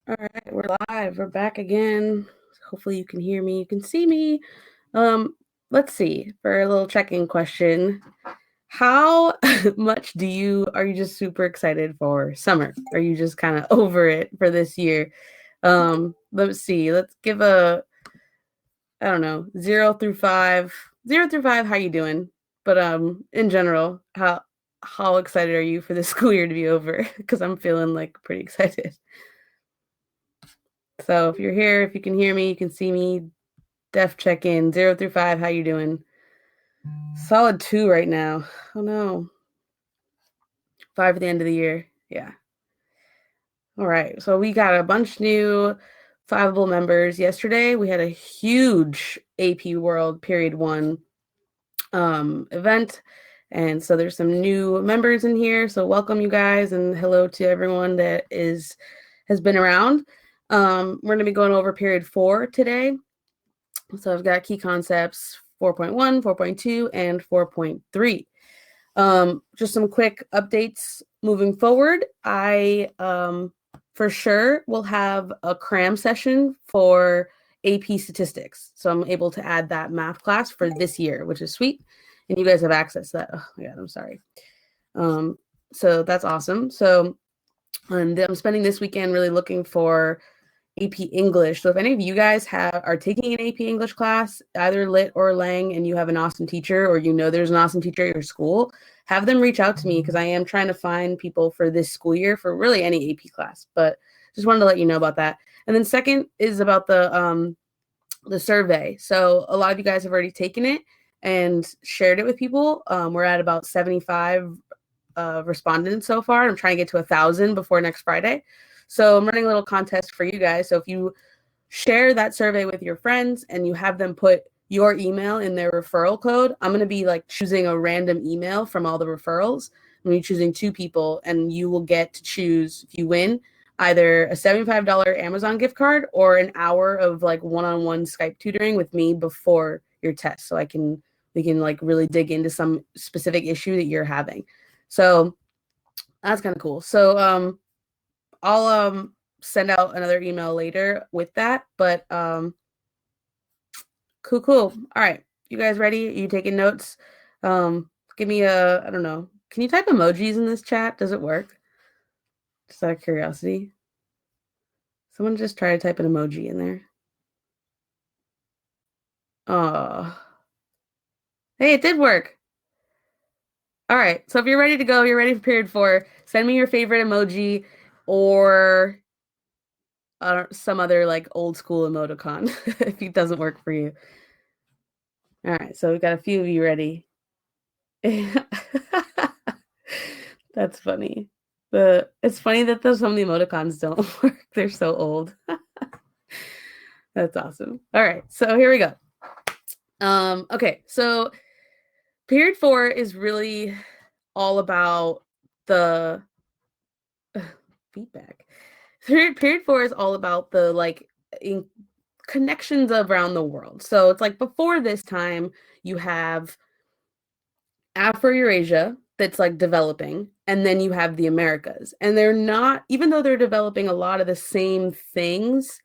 All right, we're live. We're back again. Hopefully you can hear me. You can see me. Let's see. For a little check-in question. How much are you just super excited for summer? Are you just kind of over it for this year? Let's see. Let's give I don't know, 0 through 5. 0 through 5, how you doing? But in general, how excited are you for the school year to be over? Because I'm feeling like pretty excited. So if you're here, if you can hear me, you can see me, def check in 0 through 5. How you doing? Solid 2 right now. Oh no. 5 at the end of the year. Yeah. All right. So we got a bunch new Fiveable members yesterday. We had a huge AP World Period 1 event. And so there's some new members in here. So welcome you guys and hello to everyone that has been around. We're going to be going over Period 4 today. So I've got key concepts 4.1, 4.2, and 4.3. Just some quick updates moving forward. I for sure will have a cram session for AP statistics. So I'm able to add that math class for this year, which is sweet. And you guys have access to that. Oh my God, I'm sorry. So that's awesome. So I'm spending this weekend really looking for AP English. So if any of you guys are taking an AP English class, either Lit or Lang, and you have an awesome teacher, or there's an awesome teacher at your school, have them reach out to me because I am trying to find people for this school year for really any AP class. But just wanted to let you know about that. And then second is about the survey. So a lot of you guys have already taken it and shared it with people. We're at about 75 respondents so far. I'm trying to get to 1,000 before next Friday. So I'm running a little contest for you guys. So if you share that survey with your friends and you have them put your email in their referral code, I'm going to be like choosing a random email from all the referrals. I'm going to be choosing 2 people and you will get to choose, if you win, either a $75 Amazon gift card or an hour of like one-on-one Skype tutoring with me before your test. So we can like really dig into some specific issue that you're having. So that's kind of cool. So, I'll send out another email later with that, but cool. All right. You guys ready? Are you taking notes? Give me I don't know. Can you type emojis in this chat? Does it work? Just out of curiosity. Someone just try to type an emoji in there. Oh. Hey, it did work. All right. So if you're ready to go, you're ready for period 4, send me your favorite emoji or some other like old school emoticon if it doesn't work for you. All right, so we've got a few of you ready. That's funny. It's funny that some of the emoticons don't work. They're so old. That's awesome. All right, so here we go. Okay, so period 4 is really all about the feedback. Period 4 is all about the like connections around the world. So it's like before this time, you have Afro-Eurasia that's like developing, and then you have the Americas. And they're not, even though they're developing a lot of the same things,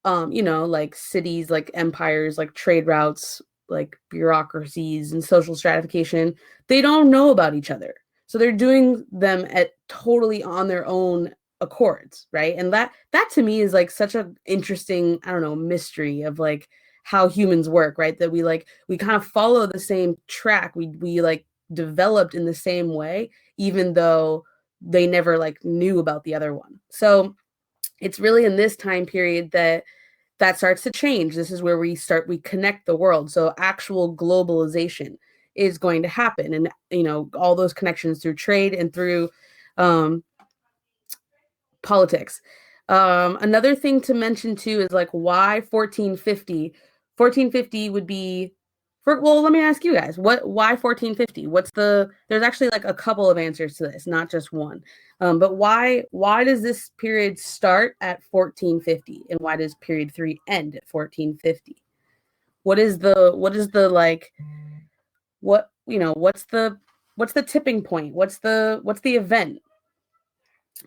like cities, like empires, like trade routes, like bureaucracies and social stratification, they don't know about each other. So they're doing them at totally on their own accords, right? And that to me is like such an interesting, I don't know, mystery of like how humans work, right? That we kind of follow the same track. We like developed in the same way, even though they never like knew about the other one. So it's really in this time period that starts to change. This is where we connect the world. So actual globalization is going to happen. And, all those connections through trade and through politics. Another thing to mention too is like why 1450? 1450 would be well, let me ask you guys, why 1450? There's actually like a couple of answers to this, not just one. But why does this period start at 1450 and why does period 3 end at 1450? What is the like what's the tipping point? What's the event?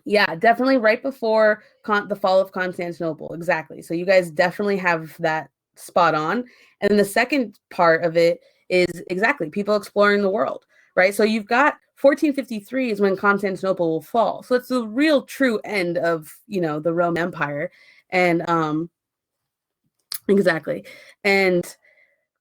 Yeah, definitely right before the fall of Constantinople. Exactly. So you guys definitely have that spot on. And the second part of it is exactly people exploring the world, right? So you've got 1453 is when Constantinople will fall. So it's the real true end of, the Roman Empire. And exactly. And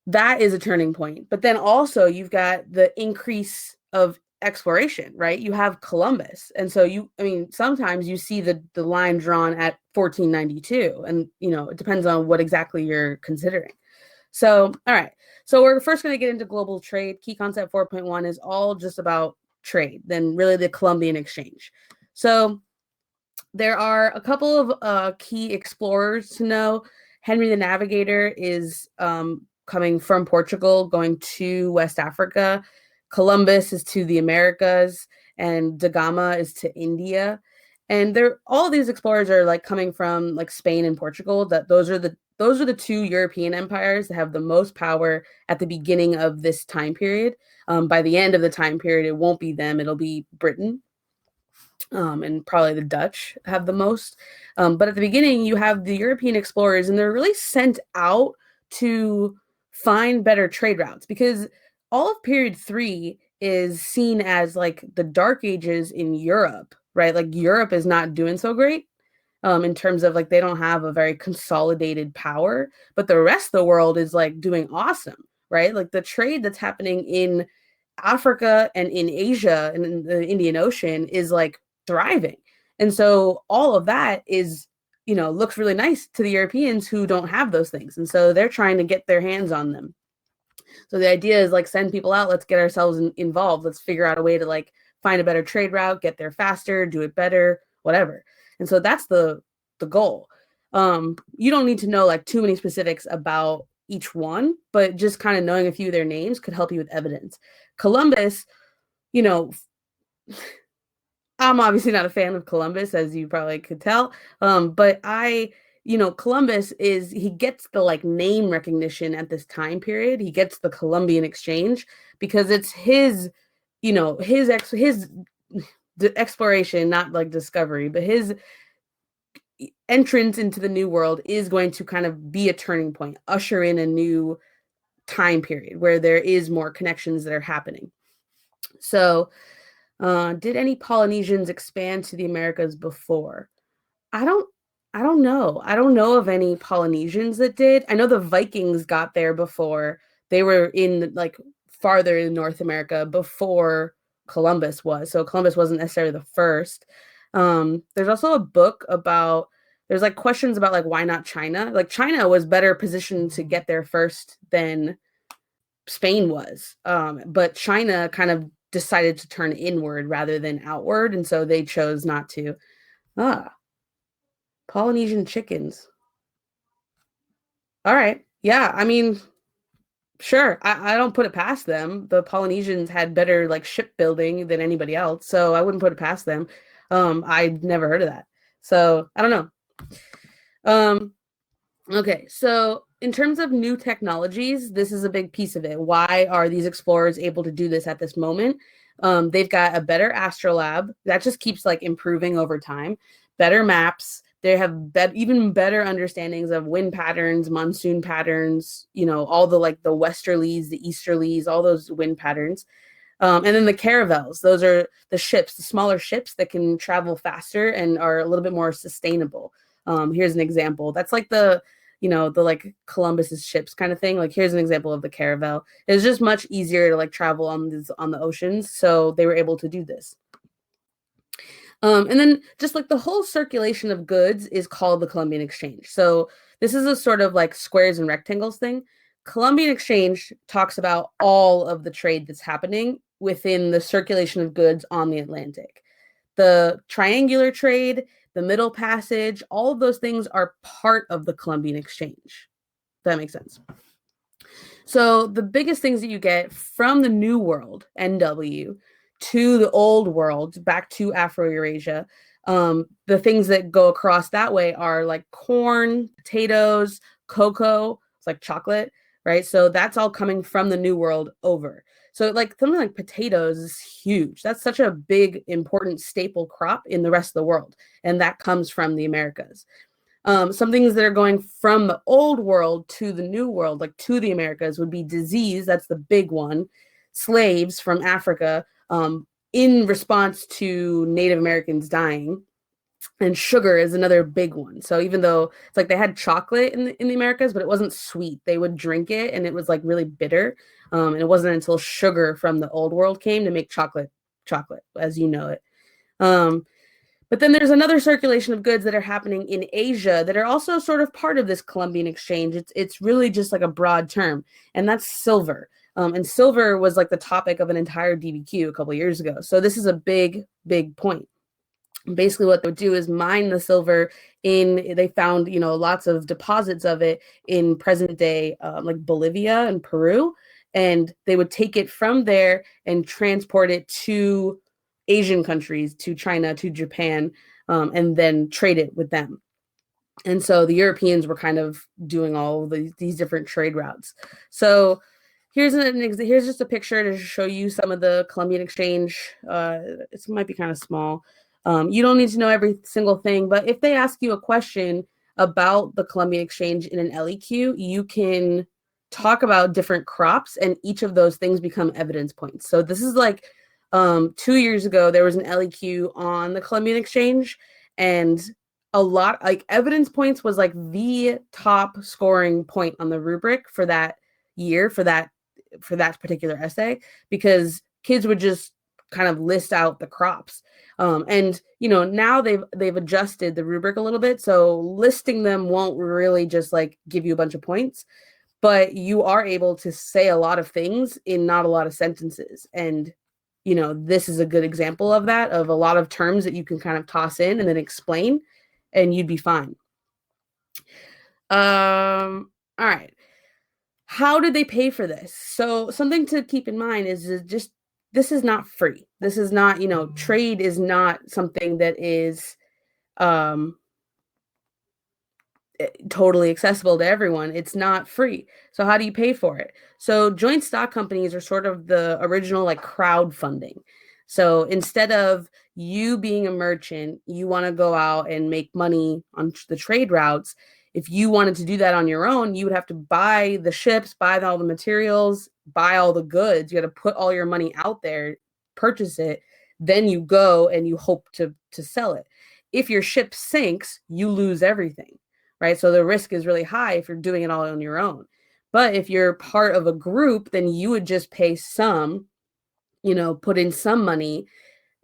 that is a turning point. But then also you've got the increase of exploration, right? You have Columbus. And so sometimes you see the line drawn at 1492. And, it depends on what exactly you're considering. So, all right. So we're first going to get into global trade. Key concept 4.1 is all just about trade, then really the Columbian Exchange. So there are a couple of key explorers to know. Henry the Navigator is coming from Portugal, going to West Africa. Columbus is to the Americas, and Da Gama is to India. And all these explorers are like coming from like Spain and Portugal. Those are the two European empires that have the most power at the beginning of this time period. By the end of the time period, it won't be them; it'll be Britain. And probably the Dutch have the most. But at the beginning, you have the European explorers, and they're really sent out to find better trade routes because all of period 3 is seen as like the dark ages in Europe, right? Like Europe is not doing so great in terms of like they don't have a very consolidated power, but the rest of the world is like doing awesome, right? Like the trade that's happening in Africa and in Asia and in the Indian Ocean is like thriving. And so all of that is, looks really nice to the Europeans who don't have those things. And so they're trying to get their hands on them. So the idea is like send people out, let's get ourselves involved. Let's figure out a way to like find a better trade route, get there faster, do it better, whatever. And so that's the goal. You don't need to know like too many specifics about each one, but just kind of knowing a few of their names could help you with evidence. Columbus, you know, I'm obviously not a fan of Columbus, as you probably could tell. But Columbus he gets the like name recognition at this time period. He gets the Columbian Exchange because it's his, his exploration, not like discovery, but his entrance into the new world is going to kind of be a turning point, usher in a new time period where there is more connections that are happening. So did any Polynesians expand to the Americas before? I don't know. I don't know of any Polynesians that did. I know the Vikings got there before. They were in like farther in North America before Columbus was. So Columbus wasn't necessarily the first. There's also a book about there's like questions about like why not China? Like China was better positioned to get there first than Spain was. But China kind of decided to turn inward rather than outward, and so they chose not to. Polynesian chickens. All right. Yeah, I mean, sure. I don't put it past them. The Polynesians had better like shipbuilding than anybody else, so I wouldn't put it past them. I'd never heard of that. So I don't know. Okay, so in terms of new technologies, this is a big piece of it. Why are these explorers able to do this at this moment? They've got a better astrolabe that just keeps like improving over time, better maps. They have even better understandings of wind patterns, monsoon patterns, all the like the westerlies, the easterlies, all those wind patterns. And then the caravels, those are the ships, the smaller ships that can travel faster and are a little bit more sustainable. Here's an example. That's like the like Columbus's ships kind of thing. Like here's an example of the caravel. It's just much easier to like travel on the oceans, so they were able to do this. And then just like the whole circulation of goods is called the Columbian Exchange. So this is a sort of like squares and rectangles thing. Columbian Exchange talks about all of the trade that's happening within the circulation of goods on the Atlantic. The triangular trade, the Middle Passage, all of those things are part of the Columbian Exchange. That makes sense. So the biggest things that you get from the New World, NW, to the Old World, back to Afro-Eurasia, the things that go across that way are like corn, potatoes, cocoa, it's like chocolate, right? So that's all coming from the New World over. So like something like potatoes is huge. That's such a big, important staple crop in the rest of the world. And that comes from the Americas. Some things that are going from the old world to the new world, like to the Americas, would be disease. That's the big one. Slaves from Africa, in response to Native Americans dying. And sugar is another big one. So even though it's like they had chocolate in the Americas, but it wasn't sweet. They would drink it and it was like really bitter. And it wasn't until sugar from the old world came to make chocolate as you know it. But then there's another circulation of goods that are happening in Asia that are also sort of part of this Columbian exchange. It's really just like a broad term, and that's silver. And silver was like the topic of an entire DBQ a couple of years ago. So this is a big, big point. Basically what they would do is mine the silver they found, lots of deposits of it in present day, like Bolivia and Peru. And they would take it from there and transport it to Asian countries, to China, to Japan, and then trade it with them. And so the Europeans were kind of doing all of these different trade routes. So here's just a picture to show you some of the Columbian Exchange. It might be kind of small. You don't need to know every single thing, but if they ask you a question about the Columbian Exchange in an LEQ, you can talk about different crops, and each of those things become evidence points. So this is like 2 years ago, there was an LEQ on the Columbian Exchange, and a lot like evidence points was like the top scoring point on the rubric for that year, for that particular essay, because kids would just kind of list out the crops. And now they've adjusted the rubric a little bit, so listing them won't really just like give you a bunch of points, but you are able to say a lot of things in not a lot of sentences. And this is a good example of that, of a lot of terms that you can kind of toss in and then explain, and you'd be fine. All right. How did they pay for this? So something to keep in mind is just this is not free. This is not, trade is not something that is totally accessible to everyone. It's not free. So how do you pay for it? So joint stock companies are sort of the original like crowdfunding. So instead of you being a merchant, you want to go out and make money on the trade routes. If you wanted to do that on your own, you would have to buy the ships, buy all the materials, buy all the goods. You got to put all your money out there, purchase it. Then you go and you hope to sell it. If your ship sinks, you lose everything. Right? So the risk is really high if you're doing it all on your own. But if you're part of a group, then you would just pay some, put in some money,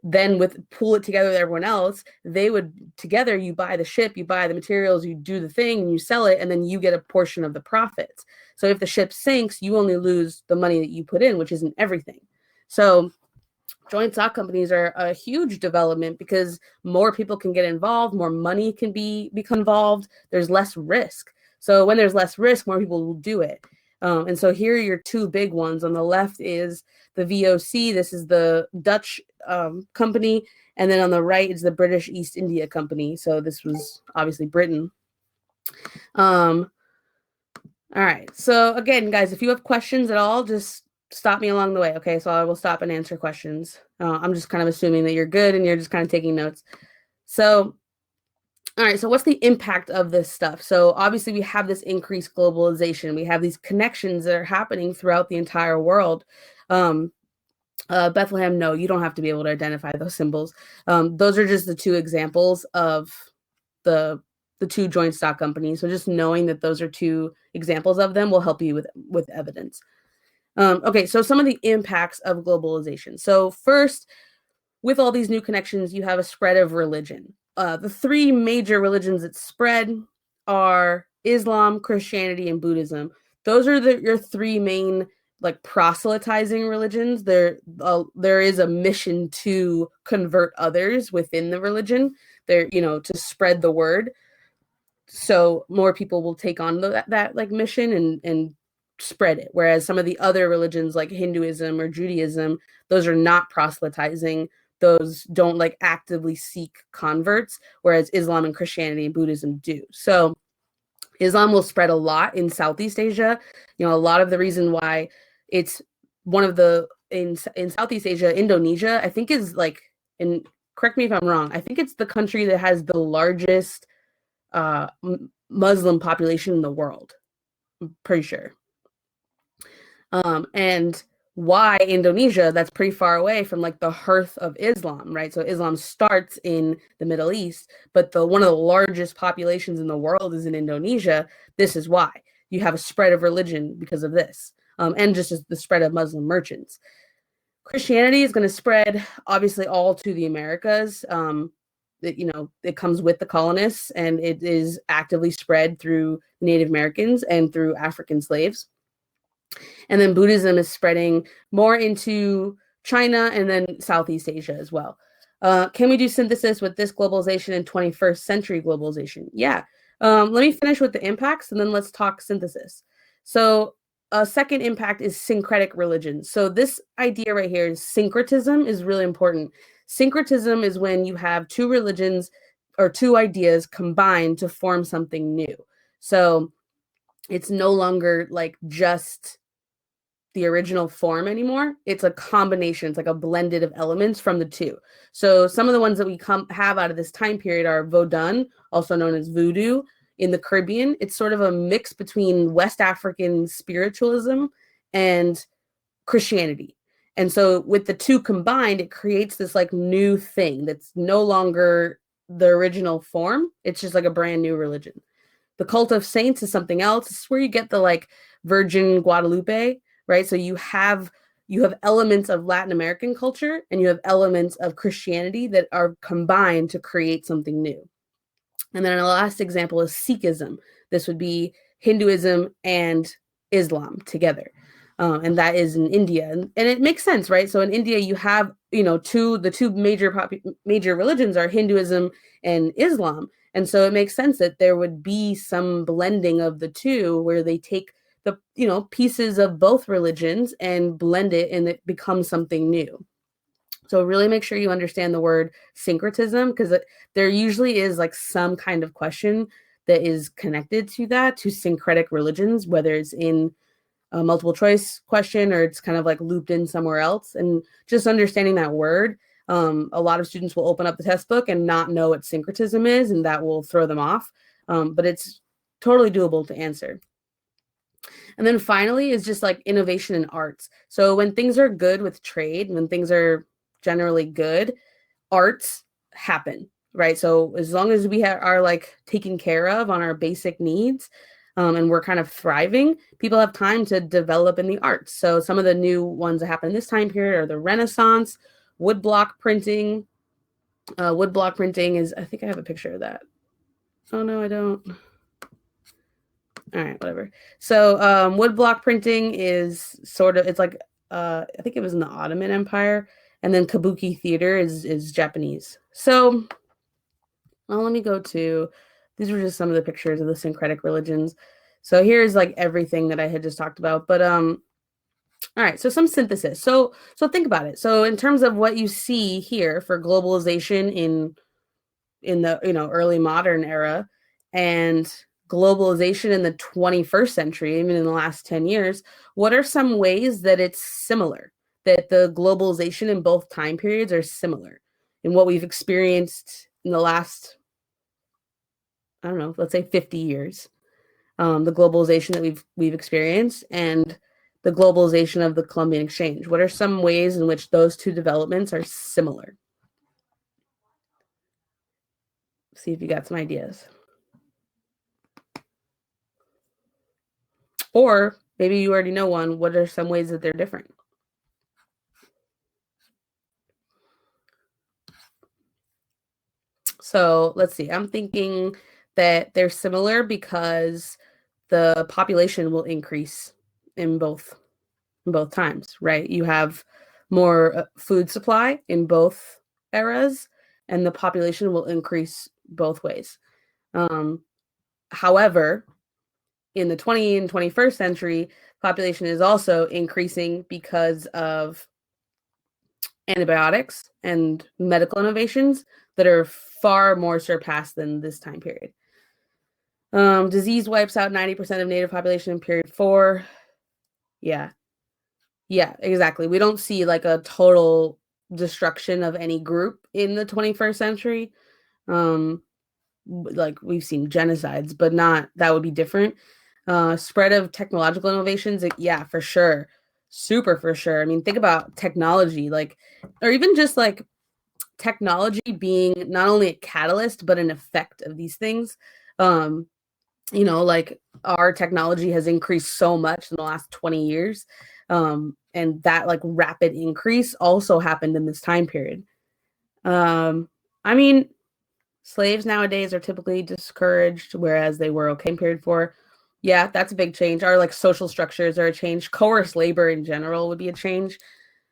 then pool it together with everyone else. They would together, you buy the ship, you buy the materials, you do the thing, and you sell it, and then you get a portion of the profits. So if the ship sinks, you only lose the money that you put in, which isn't everything. So joint stock companies are a huge development because more people can get involved, more money can become involved, there's less risk. So when there's less risk, more people will do it. And so here are your two big ones. On the left is the VOC. This is the Dutch company. And then on the right is the British East India Company. So this was obviously Britain. All right. So again, guys, if you have questions at all, just stop me along the way. Okay. So I will stop and answer questions. I'm just kind of assuming that you're good and you're just kind of taking notes. So, all right. So what's the impact of this stuff? So obviously we have this increased globalization. We have these connections that are happening throughout the entire world. Bethlehem, no, you don't have to be able to identify those symbols. Those are just the two examples of the two joint stock companies. So just knowing that those are two examples of them will help you with evidence. Okay, so some of the impacts of globalization. So first, with all these new connections, you have a spread of religion. The three major religions that spread are Islam, Christianity, and Buddhism. Those are your three main like proselytizing religions. There is a mission to convert others within the religion. There, to spread the word, so more people will take on that like mission and spread it. Whereas some of the other religions like Hinduism or Judaism, those are not proselytizing. Those don't like actively seek converts, whereas Islam and Christianity and Buddhism do. So Islam will spread a lot in Southeast Asia. A lot of the reason why it's one of the in Southeast Asia, Indonesia, I think is like, and correct me if I'm wrong, I think it's the country that has the largest Muslim population in the world. I'm pretty sure. And why Indonesia? That's pretty far away from like the hearth of Islam, right? So Islam starts in the Middle East, but one of the largest populations in the world is in Indonesia. This is why you have a spread of religion because of this, and just as the spread of Muslim merchants. Christianity is going to spread obviously all to the Americas. It comes with the colonists, and it is actively spread through Native Americans and through African slaves. And then Buddhism is spreading more into China and then Southeast Asia as well. Can we do synthesis with this globalization and 21st century globalization? Yeah. Let me finish with the impacts and then let's talk synthesis. So a second impact is syncretic religions. So this idea right here is syncretism is really important. Syncretism is when you have two religions or two ideas combined to form something new. So it's no longer like just the original form anymore. It's a combination. It's like a blended of elements from the two. So some of the ones that we have out of this time period are Vodun, also known as voodoo, in the Caribbean. It's sort of a mix between West African spiritualism and Christianity. And so with the two combined, it creates this like new thing that's no longer the original form. It's just like a brand new religion. The cult of saints is something else. It's where you get the like Virgin Guadalupe, right? So you have elements of Latin American culture and you have elements of Christianity that are combined to create something new. And then our last example is Sikhism. This would be Hinduism and Islam together. And that is in India. And it makes sense, right? So in India, you have, the two major religions are Hinduism and Islam. And so it makes sense that there would be some blending of the two where they take the, pieces of both religions and blend it and it becomes something new. So really make sure you understand the word syncretism, because there usually is like some kind of question that is connected to that, to syncretic religions, whether it's in a multiple choice question or it's kind of like looped in somewhere else. And just understanding that word, a lot of students will open up the test book and not know what syncretism is, and that will throw them off. But it's totally doable to answer. And then finally is just like innovation in arts. So when things are good with trade, when things are generally good, arts happen, right? So as long as we are like taken care of on our basic needs, and we're kind of thriving, people have time to develop in the arts. So some of the new ones that happen in this time period are the Renaissance, woodblock printing. Woodblock printing is, I think I have a picture of that. Oh no, I don't. All right, whatever. So woodblock printing is sort of, it's like, I think it was in the Ottoman Empire. And then kabuki theater is Japanese. So let me go to, these were just some of the pictures of the syncretic religions. So here's like everything that I had just talked about. But all right, so some synthesis. So think about it. So in terms of what you see here for globalization in the early modern era and globalization in the 21st century, even in the last 10 years, what are some ways that it's similar, that the globalization in both time periods are similar in what we've experienced in the last, I don't know, let's say 50 years, the globalization that we've experienced and the globalization of the Columbian Exchange? What are some ways in which those two developments are similar? See if you got some ideas. Or maybe you already know one. What are some ways that they're different? So let's see. I'm thinking that they're similar because the population will increase in both times, right? You have more food supply in both eras, and the population will increase both ways. However, in the 20th and 21st century, population is also increasing because of antibiotics and medical innovations that are far more surpassed than this time period. Disease wipes out 90% of native population in period 4. Yeah. Yeah, exactly. We don't see like a total destruction of any group in the 21st century. Um, like we've seen genocides, but not that would be different. Spread of technological innovations, yeah, for sure. Super for sure. I mean, think about technology, like, or even just like technology being not only a catalyst, but an effect of these things. Um, like our technology has increased so much in the last 20 years. And that like rapid increase also happened in this time period. I mean, slaves nowadays are typically discouraged, whereas they were okay in period 4. Yeah, that's a big change. Our like social structures are a change. Coerced labor in general would be a change.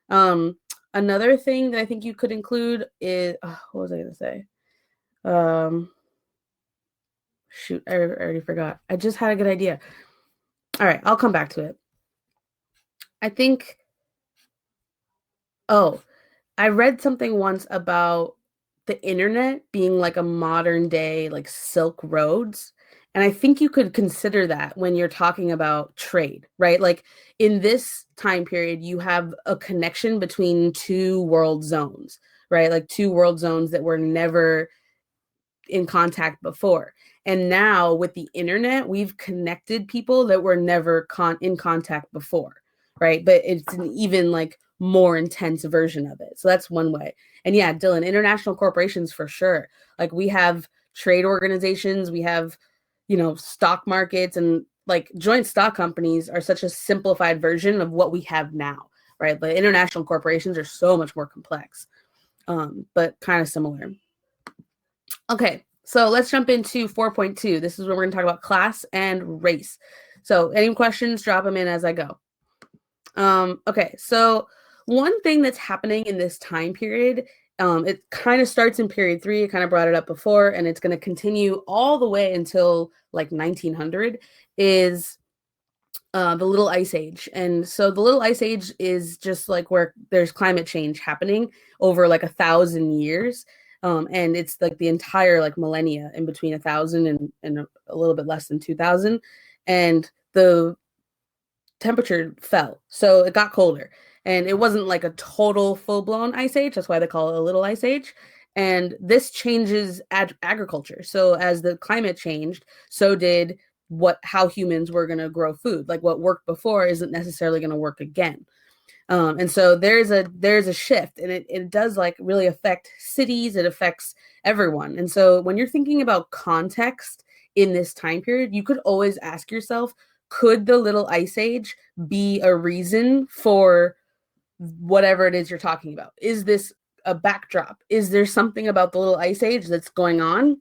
Um, Another thing that I think you could include is what was I gonna say? Um, Shoot, I already forgot. I just had a good idea. All right, I'll come back to it. I think. Oh, I read something once about the internet being like a modern day like Silk Roads. And I think you could consider that when you're talking about trade, right? Like in this time period, you have a connection between two world zones, right? Like two world zones that were never in contact before. And now with the internet, we've connected people that were never in contact before, right? But it's an even like more intense version of it. So that's one way. And yeah, Dylan, international corporations for sure. Like we have trade organizations, we have, stock markets, and like joint stock companies are such a simplified version of what we have now, right? But international corporations are so much more complex, but kind of similar. Okay, so let's jump into 4.2. This is where we're going to talk about class and race. So any questions, drop them in as I go. Okay, so one thing that's happening in this time period, it kind of starts in period 3. I kind of brought it up before, and it's going to continue all the way until like 1900, is the Little Ice Age. And so the Little Ice Age is just like where there's climate change happening over like 1,000 years. And it's like the entire like millennia in between 1,000 and a little bit less than 2,000. And the temperature fell. So it got colder. And it wasn't like a total full-blown ice age. That's why they call it a little ice age. And this changes agriculture. So as the climate changed, so did how humans were going to grow food. Like what worked before isn't necessarily going to work again. And so there's a shift, and it does like really affect cities. It affects everyone. And so when you're thinking about context in this time period, you could always ask yourself, could the Little Ice Age be a reason for whatever it is you're talking about? Is this a backdrop? Is there something about the Little Ice Age that's going on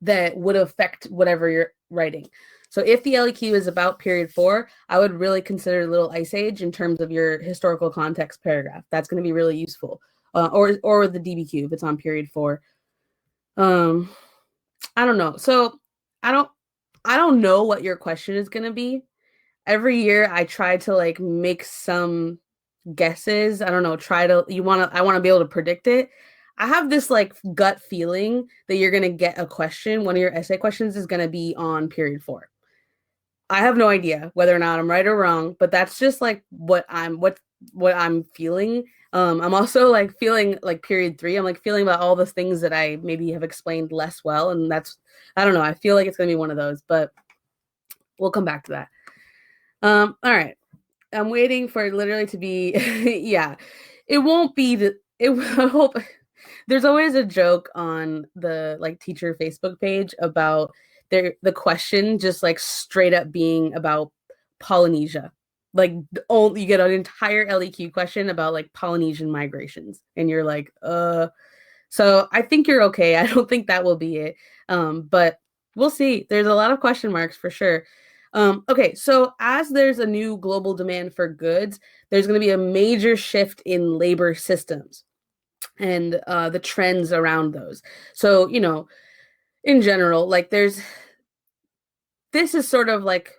that would affect whatever you're writing? So if the LEQ is about period 4, I would really consider Little Ice Age in terms of your historical context paragraph. That's going to be really useful. Or the DBQ if it's on period 4. I don't know. So I don't know what your question is going to be. Every year I try to like make some guesses. I don't know, I want to be able to predict it. I have this like gut feeling that you're going to get a question. One of your essay questions is going to be on period 4. I have no idea whether or not I'm right or wrong, but that's just like what I'm feeling. I'm also like feeling like period 3. I'm like feeling about all the things that I maybe have explained less well. And I don't know. I feel like it's going to be one of those, but we'll come back to that. All right. I'm waiting for it literally to be, yeah, it won't be I hope there's always a joke on the like teacher Facebook page about the question just like straight up being about Polynesia. Like you get an entire LEQ question about like Polynesian migrations, and you're like, so I think you're okay. I don't think that will be it. But we'll see. There's a lot of question marks for sure. Okay, so as there's a new global demand for goods, there's going to be a major shift in labor systems and the trends around those. So, in general, like this is sort of like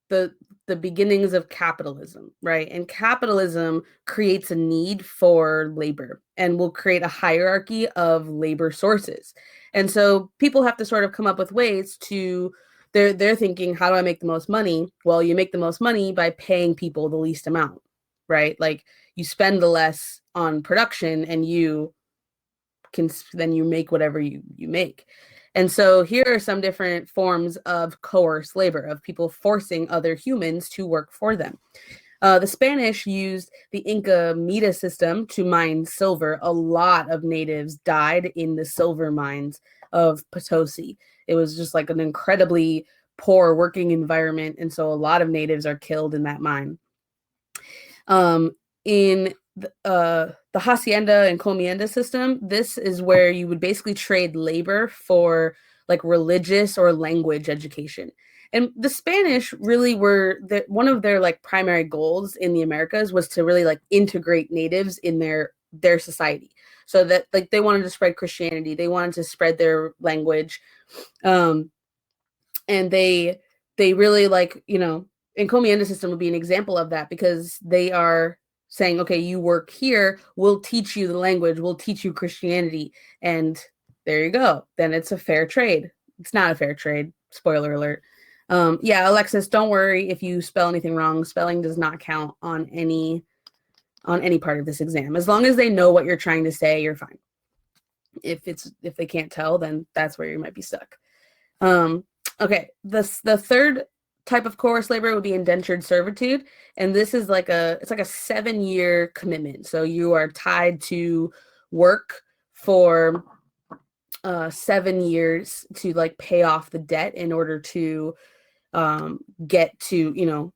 the beginnings of capitalism, right? And capitalism creates a need for labor and will create a hierarchy of labor sources. And so people have to sort of come up with ways to they're thinking, how do I make the most money? Well, you make the most money by paying people the least amount, right? Like you spend the less on production and you can then you make whatever you make. And so here are some different forms of coerced labor, of people forcing other humans to work for them. The Spanish used the Inca Mita system to mine silver. A lot of natives died in the silver mines of Potosi. It was just like an incredibly poor working environment, and so a lot of natives are killed in that mine. In the hacienda and comienda system, this is where you would basically trade labor for like religious or language education. And the Spanish really were one of their like primary goals in the Americas was to really like integrate natives in their society, so that like they wanted to spread Christianity, they wanted to spread their language, and they really like, you know, encomienda system would be an example of that, because they are saying, okay, you work here, we'll teach you the language, we'll teach you Christianity, and there you go. Then it's a fair trade. It's not a fair trade. Spoiler alert. Yeah, Alexis, don't worry if you spell anything wrong. Spelling does not count on any part of this exam. As long as they know what you're trying to say, you're fine. If they can't tell, then that's where you might be stuck. Okay, the third type of coerced labor would be indentured servitude, and this is like a 7-year commitment. So you are tied to work for 7 years to like pay off the debt in order to get to, you know,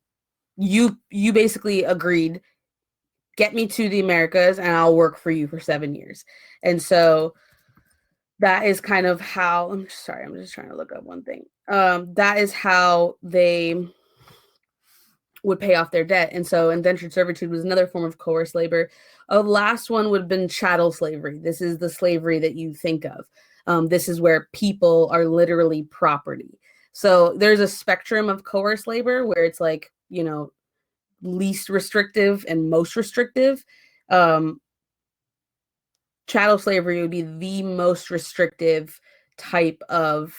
you basically agreed, get me to the Americas and I'll work for you for 7 years. And so that is kind of how, I'm just trying to look up one thing. That is how they would pay off their debt. And so indentured servitude was another form of coerced labor. A last one would have been chattel slavery. This is the slavery that you think of. This is where people are literally property. So there's a spectrum of coerced labor where it's like, you know, least restrictive and most restrictive. Chattel slavery would be the most restrictive type of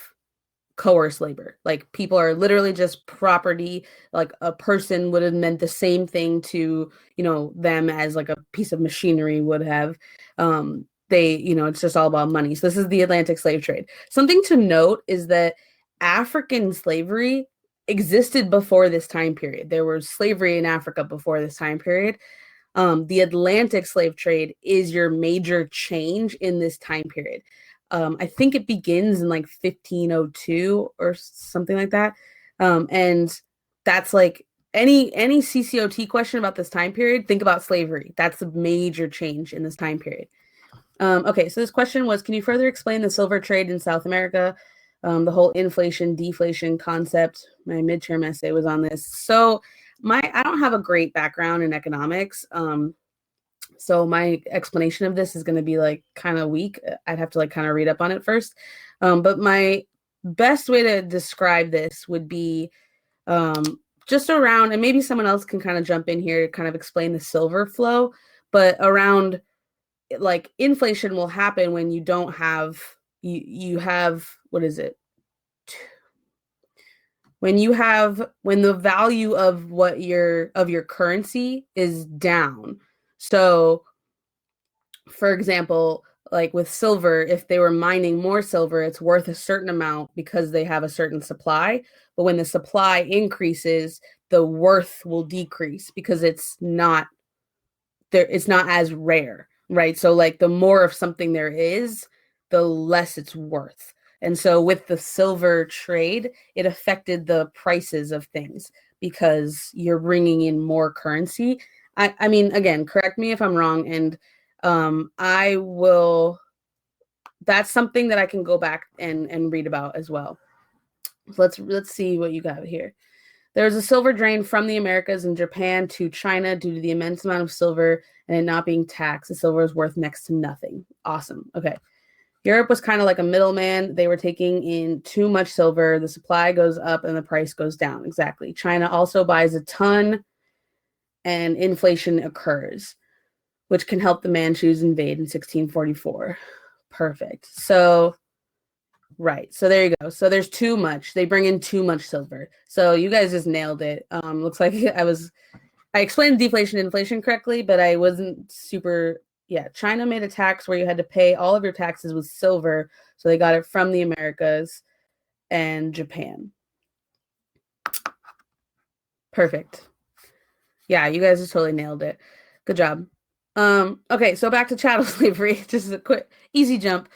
coerced labor. Like people are literally just property. Like a person would have meant the same thing to, you know, them as like a piece of machinery would have. They, you know, it's just all about money. So this is the Atlantic slave trade. Something to note is that African slavery existed before this time period. There was slavery in Africa before this time period. The Atlantic slave trade is your major change in this time period. I think it begins in like 1502 or something like that. And that's like any CCOT question about this time period, think about slavery. That's the major change in this time period. Okay, so this question was, can you further explain the silver trade in South America? The whole inflation, deflation concept. My midterm essay was on this. So I don't have a great background in economics. So my explanation of this is going to be like kind of weak. I'd have to like kind of read up on it first. But my best way to describe this would be just around, and maybe someone else can kind of jump in here to kind of explain the silver flow, but around like inflation will happen when you don't have, you have, what is it? When the value of your currency is down. So for example, like with silver, if they were mining more silver, it's worth a certain amount because they have a certain supply. But when the supply increases, the worth will decrease because it's not as rare, right? So like the more of something there is, the less it's worth. And so with the silver trade, it affected the prices of things because you're bringing in more currency. I mean, again, correct me if I'm wrong, and I will. That's something that I can go back and read about as well. Let's see what you got here. There was a silver drain from the Americas and Japan to China due to the immense amount of silver and it not being taxed. The silver is worth next to nothing. Awesome. Okay. Europe was kind of like a middleman. They were taking in too much silver. The supply goes up and the price goes down. Exactly. China also buys a ton and inflation occurs, which can help the Manchus invade in 1644. Perfect. So Right. So there you go. So there's too much. They bring in too much silver. So you guys just nailed it. Looks like I explained deflation and inflation correctly, but I wasn't super. Yeah, China made a tax where you had to pay all of your taxes with silver. So they got it from the Americas and Japan. Perfect. Yeah, you guys just totally nailed it. Good job. Okay, so back to chattel slavery. Just a quick, easy jump.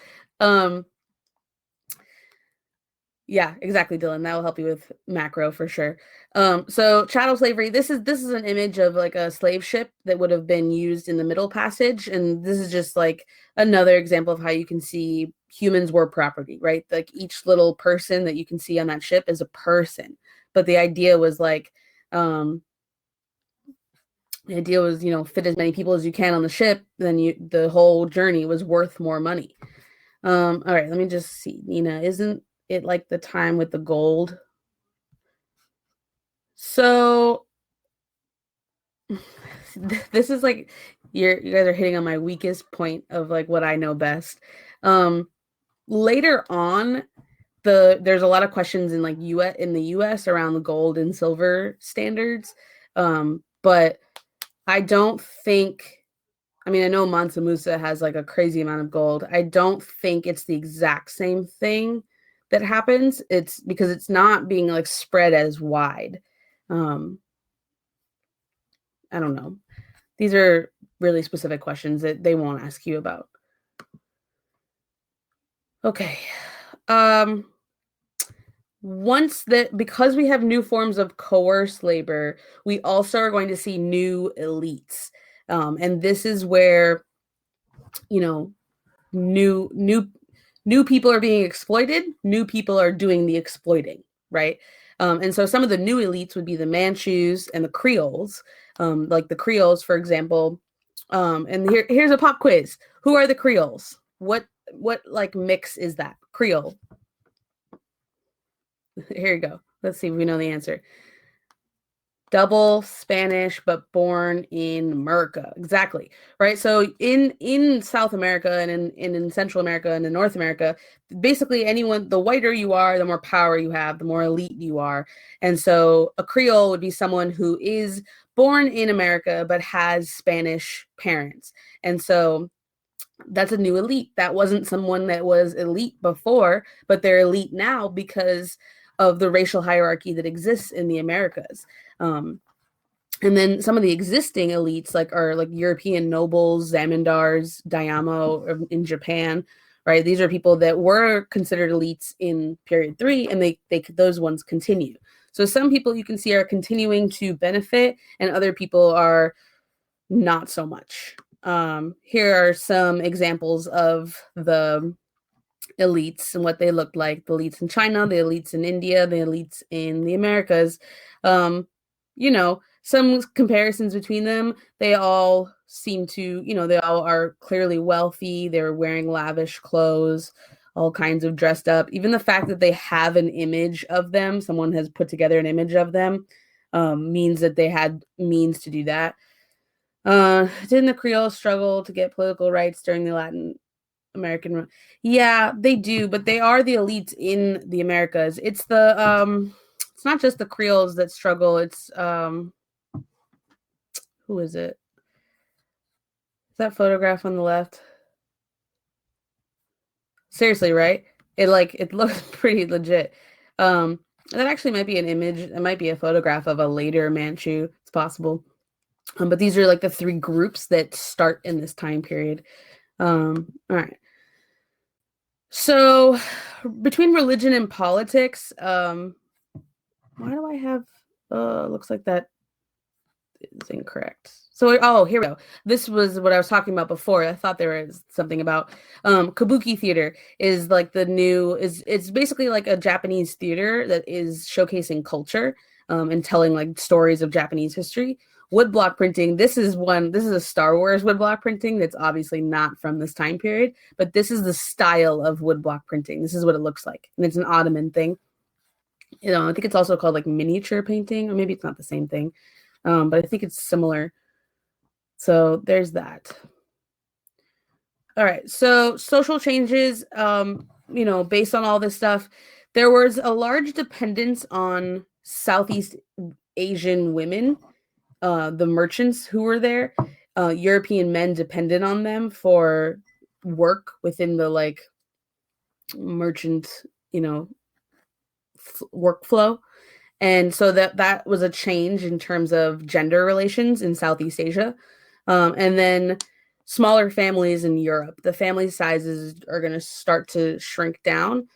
Yeah, exactly, Dylan. That will help you with macro for sure. So chattel slavery, this is an image of like a slave ship that would have been used in the Middle Passage. And this is just like another example of how you can see humans were property, right? Like each little person that you can see on that ship is a person. But the idea was like, fit as many people as you can on the ship, then the whole journey was worth more money. All right, let me just see. Nina, isn't it like the time with the gold? So this is like you guys are hitting on my weakest point of like what I know best. Later on, there's a lot of questions in like in the US around the gold and silver standards. But I don't think, I mean, I know Mansa Musa has like a crazy amount of gold. I don't think it's the exact same thing that happens. It's because it's not being like spread as wide. I don't know. These are really specific questions that they won't ask you about. Okay. Because we have new forms of coerced labor, we also are going to see new elites. And this is where, new people are being exploited, new people are doing the exploiting, right? And so some of the new elites would be the Manchus and the Creoles. Like the Creoles, for example. And here's a pop quiz. Who are the Creoles? What like mix is that? Creole. Here you go. Let's see if we know the answer. Double Spanish, but born in America. Exactly. Right. So in South America and in Central America and in North America, basically anyone, the whiter you are, the more power you have, the more elite you are. And so a Creole would be someone who is born in America, but has Spanish parents. And so that's a new elite. That wasn't someone that was elite before, but they're elite now because of the racial hierarchy that exists in the Americas. And then some of the existing elites are European nobles, zamindars, daimyo in Japan, right? These are people that were considered elites in period 3, and those ones continue. So some people you can see are continuing to benefit, and other people are not so much. Here are some examples of the elites and what they looked like. The elites in China, the elites in India, the elites in the Americas. Some comparisons between them. They all seem to, they all are clearly wealthy. They're wearing lavish clothes, all kinds of dressed up. Even the fact that they have an image of them, someone has put together an image of them, means that they had means to do that. Didn't the Creoles struggle to get political rights during the Latin American? Yeah, they do, but they are the elites in the Americas. It's it's not just the Creoles that struggle. It's who is it? Is that photograph on the left? Seriously, right? It looks pretty legit. That actually might be an image. It might be a photograph of a later Manchu. It's possible. But these are like the 3 groups that start in this time period. All right. So between religion and politics, why do I have, looks like that is incorrect. So, here we go. This was what I was talking about before. I thought there was something about kabuki theater is like it's basically like a Japanese theater that is showcasing culture and telling like stories of Japanese history. Woodblock printing, this is a Star Wars woodblock printing that's obviously not from this time period, but this is the style of woodblock printing. This is what it looks like. And it's an Ottoman thing. I think it's also called like miniature painting, or maybe it's not the same thing. But I think it's similar. So there's that. All right. So social changes. based on all this stuff, there was a large dependence on Southeast Asian women, the merchants who were there. European men depended on them for work within the like merchant, workflow. And so that was a change in terms of gender relations in Southeast Asia. And then smaller families in Europe, the family sizes are going to start to shrink down,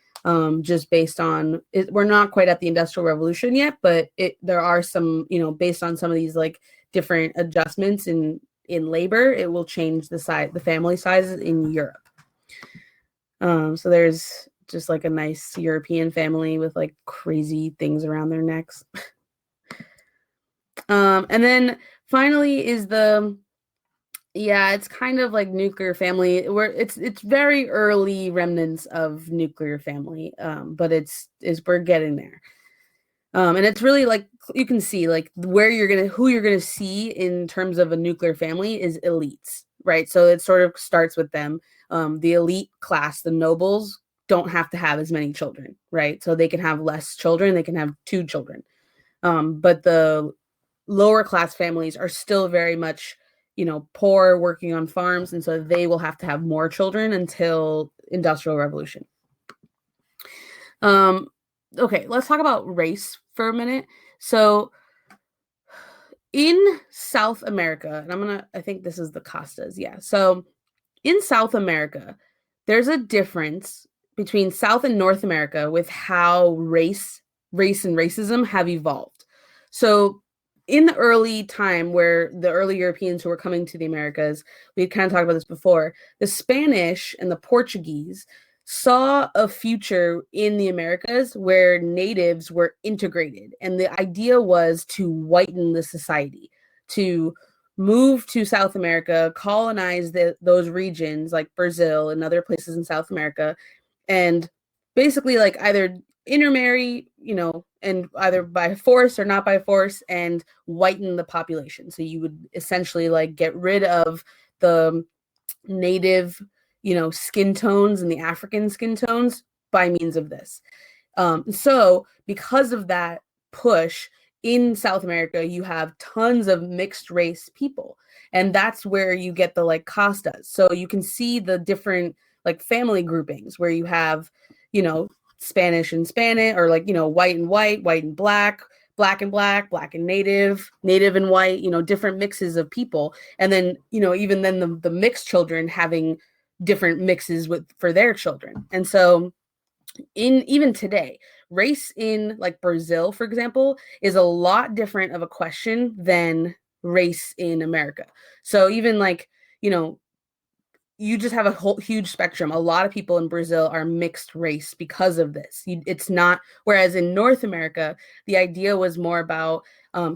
just based on it. We're not quite at the Industrial Revolution yet, but there are some, based on some of these like different adjustments in labor, it will change the family sizes in Europe. So there's just like a nice European family with like crazy things around their necks. And then finally is it's kind of like nuclear family, where it's very early remnants of nuclear family, but we're getting there. And it's really like you can see like who you're gonna see in terms of a nuclear family is elites, right? So it sort of starts with them. The elite class, the nobles, don't have to have as many children, right? So they can have less children, they can have 2 children. But the lower class families are still very much, poor, working on farms, and so they will have to have more children until Industrial Revolution. Okay, let's talk about race for a minute. So in South America, and I think this is the castas, yeah. So in South America, there's a difference between South and North America with how race and racism have evolved. So in the early time where the early Europeans who were coming to the Americas, we kind of talked about this before, the Spanish and the Portuguese saw a future in the Americas where natives were integrated. And the idea was to whiten the society, to move to South America, colonize those regions like Brazil and other places in South America, and basically like either intermarry, and either by force or not by force, and whiten the population. So you would essentially like get rid of the native, skin tones and the African skin tones by means of this. So because of that push in South America, you have tons of mixed race people. And that's where you get the like castas. So you can see the different like family groupings where you have, Spanish and Spanish, or like, white and white, white and black, black and black, black and native, native and white, different mixes of people. And then, even then the mixed children having different mixes for their children. And so even today, race in like Brazil, for example, is a lot different of a question than race in America. So even like, you just have a whole huge spectrum. A lot of people in Brazil are mixed race because of this. It's not, whereas in North America, the idea was more about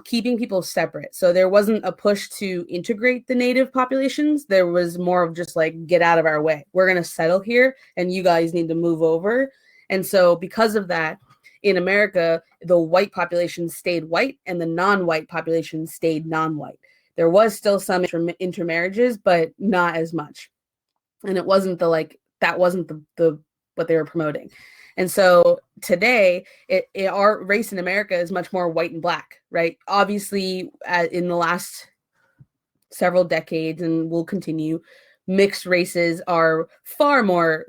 keeping people separate. So there wasn't a push to integrate the native populations. There was more of just like, get out of our way. We're going to settle here and you guys need to move over. And so because of that, in America, the white population stayed white and the non-white population stayed non-white. There was still some intermarriages, but not as much. And it wasn't that wasn't the what they were promoting. And so today, our race in America is much more white and black, right? Obviously, in the last several decades, and will continue, mixed races are far more,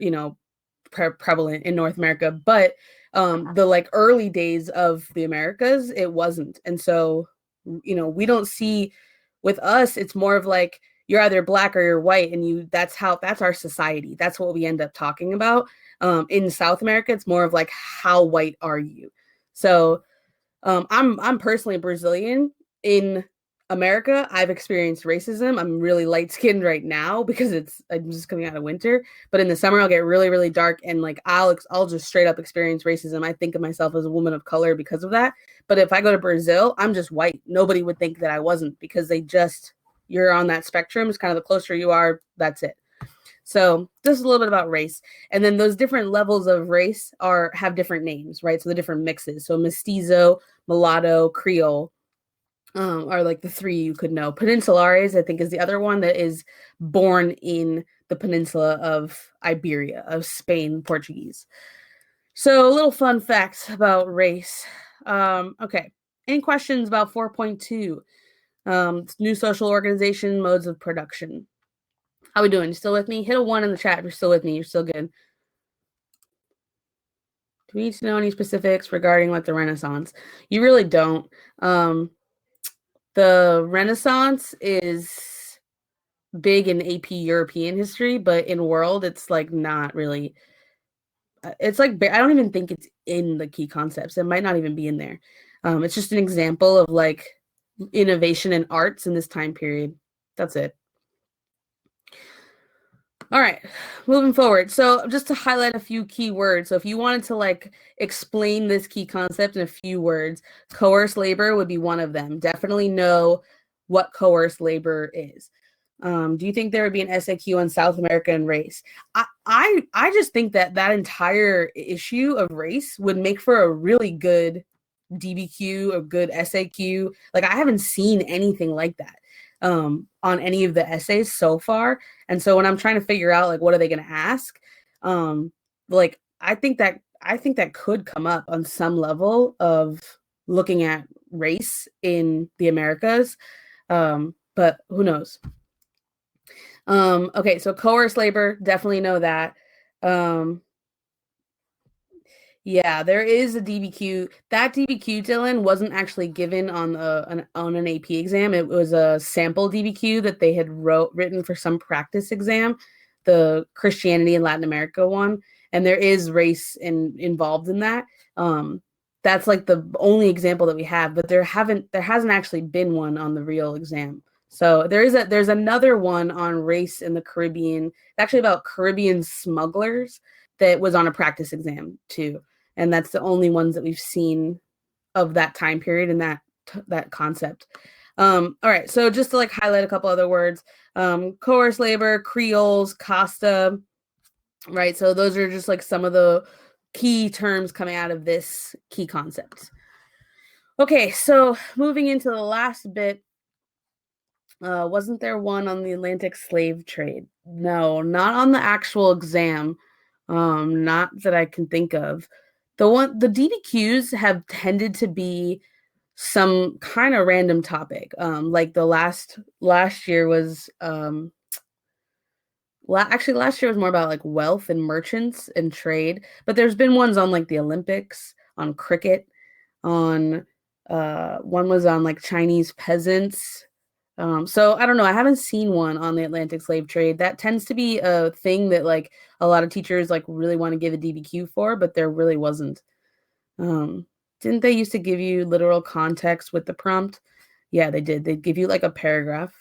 prevalent in North America. But the like early days of the Americas, it wasn't. And so, we don't see, with us, it's more of like, you're either black or you're white, and that's our society. That's what we end up talking about. In South America, it's more of like, how white are you? So I'm personally Brazilian. In America, I've experienced racism. I'm really light-skinned right now because I'm just coming out of winter. But in the summer, I'll get really, really dark, and like I'll just straight up experience racism. I think of myself as a woman of color because of that. But if I go to Brazil, I'm just white. Nobody would think that I wasn't, because you're on that spectrum. It's kind of the closer you are, that's it. So this is a little bit about race. And then those different levels of race have different names, right? So the different mixes. So mestizo, mulatto, Creole are like the 3 you could know. Peninsulares, I think, is the other one that is born in the peninsula of Iberia, of Spain, Portuguese. So a little fun facts about race. Okay, any questions about 4.2? New social organization, modes of production. How we doing? You still with me? Hit a 1 in the chat if you're still with me. You're still good. Do we need to know any specifics regarding like the Renaissance? You really don't. The Renaissance is big in AP European history, but in world, it's like not really. It's like I don't even think it's in the key concepts. It might not even be in there. It's just an example of like innovation in arts in this time period. That's it. All right, moving forward. So just to highlight a few key words. So if you wanted to like explain this key concept in a few words, coerced labor would be one of them. Definitely know what coerced labor is. Do you think there would be an SAQ on South America and race? I just think that entire issue of race would make for a really good DBQ, a good SAQ. Like I haven't seen anything like that on any of the essays so far. And so when I'm trying to figure out like what are they going to ask, like I think that could come up on some level of looking at race in the Americas. But who knows? Okay, so coerced labor, definitely know that. Yeah, there is a DBQ. That DBQ, Dylan, wasn't actually given on an AP exam. It was a sample DBQ that they had written for some practice exam, the Christianity in Latin America one, and there is race involved in that. That's like the only example that we have, but there hasn't actually been one on the real exam. So there's another one on race in the Caribbean, actually about Caribbean smugglers that was on a practice exam too. And that's the only ones that we've seen of that time period and that concept. All right, so just to like highlight a couple other words, coerced labor, Creoles, casta, right? So those are just like some of the key terms coming out of this key concept. Okay, so moving into the last bit, wasn't there one on the Atlantic slave trade? No, not on the actual exam. Not that I can think of. The DBQs have tended to be some kind of random topic. Like the last year was actually last year was more about like wealth and merchants and trade, but there's been ones on like the Olympics, on cricket, on one was on like Chinese peasants. So I don't know. I haven't seen one on the Atlantic slave trade. That tends to be a thing that like a lot of teachers like really want to give a DBQ for, but there really wasn't. Didn't they used to give you literal context with the prompt? Yeah, they did. They'd give you like a paragraph.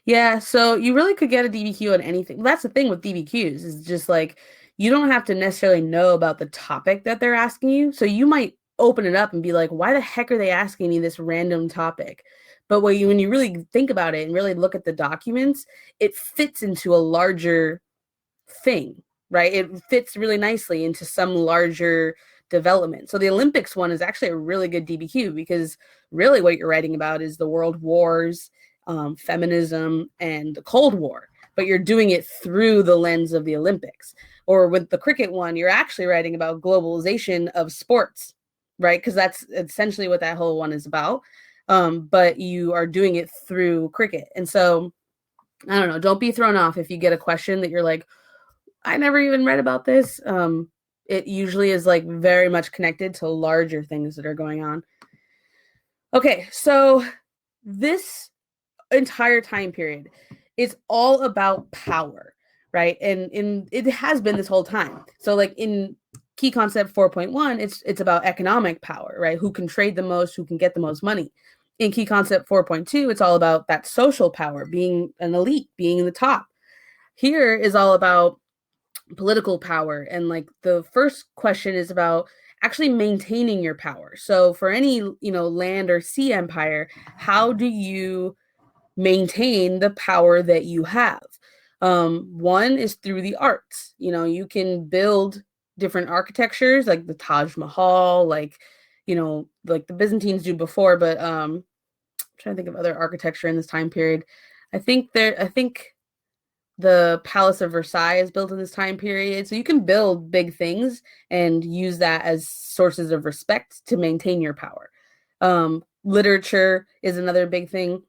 Yeah, so you really could get a DBQ on anything. That's the thing with DBQs is just like you don't have to necessarily know about the topic that they're asking you. So you might open it up and be like, why the heck are they asking me this random topic? But when you really think about it and really look at the documents, it fits into a larger thing, right? It fits really nicely into some larger development. So the Olympics one is actually a really good DBQ because really what you're writing about is the world wars, feminism, and the Cold War, but you're doing it through the lens of the Olympics. Or with the cricket one, you're actually writing about globalization of sports, right? Because that's essentially what that whole one is about. But you are doing it through cricket. And so, I don't know, don't be thrown off if you get a question that you're like, I never even read about this. It usually is like very much connected to larger things that are going on. Okay, so this entire time period is all about power, right? And it has been this whole time. So like in key concept 4.1, it's about economic power, right? Who can trade the most, who can get the most money. In key concept 4.2, it's all about that social power, being an elite, being the top. Here is all about political power, and like the first question is about actually maintaining your power. So for any land or sea empire, how do you maintain the power that you have? One is through the arts. You can build different architectures like the Taj Mahal, like like the Byzantines do before, but I'm trying to think of other architecture in this time period. I think the Palace of Versailles is built in this time period. So you can build big things and use that as sources of respect to maintain your power. Literature is another big thing.